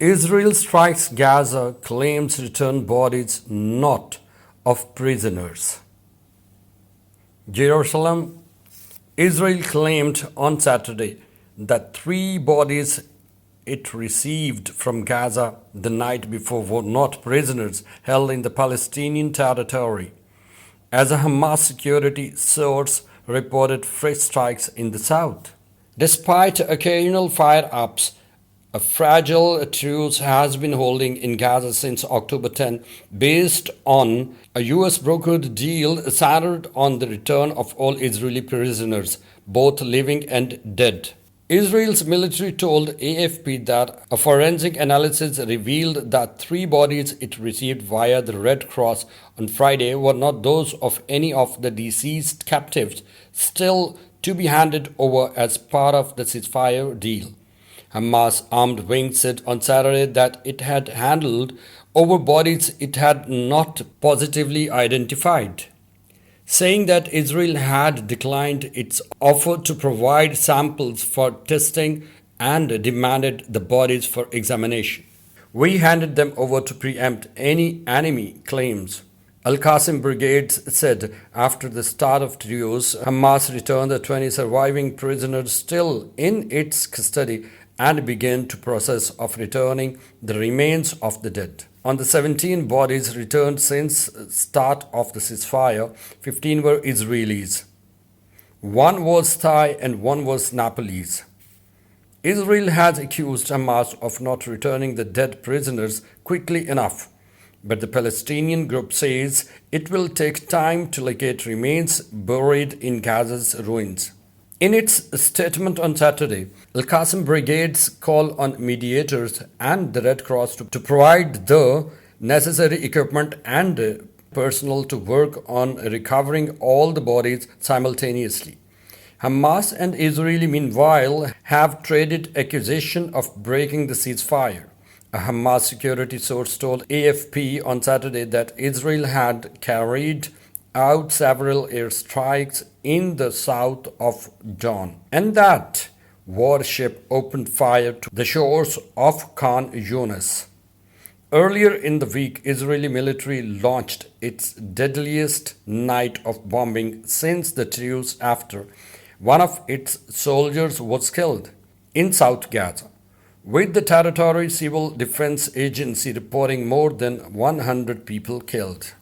Israel strikes Gaza, claims return bodies not of prisoners. Jerusalem, Israel claimed on Saturday that 3 bodies it received from Gaza the night before were not prisoners held in the Palestinian territory, as a Hamas security source reported fresh strikes in the south. Despite occasional fire-ups, a fragile truce has been holding in Gaza since October 10, based on a US brokered deal centered on the return of all Israeli prisoners, both living and dead. Israel's military told AFP that a forensic analysis revealed that 3 bodies it received via the Red Cross on Friday were not those of any of the deceased captives, still to be handed over as part of the ceasefire deal. Hamas armed wing said on Saturday that it had handed over bodies it had not positively identified, saying that Israel had declined its offer to provide samples for testing and demanded the bodies for examination. We handed them over to preempt any enemy claims, Al Qasim brigades said after the start of truce. Hamas returned the 20 surviving prisoners still in its custody and began the process of returning the remains of the dead. On the 17 bodies returned since start of the ceasefire, 15 were Israelis. 1 was Thai and 1 was Nepalese. Israel has accused Hamas of not returning the dead prisoners quickly enough, but the Palestinian group says it will take time to locate remains buried in Gaza's ruins. In its statement on Saturday, Al Qasim brigades call on mediators and the Red Cross to provide the necessary equipment and personnel to work on recovering all the bodies simultaneously. Hamas and Israel, meanwhile, have traded accusation of breaking the ceasefire. A Hamas security source told AFP on Saturday that Israel had carried out several airstrikes in the south of Dawn, and that warship opened fire to the shores of Khan Yunis. Earlier in the week, Israeli military launched its deadliest night of bombing since the truce after one of its soldiers was killed in South Gaza, with the Territory Civil Defense Agency reporting more than 100 people killed.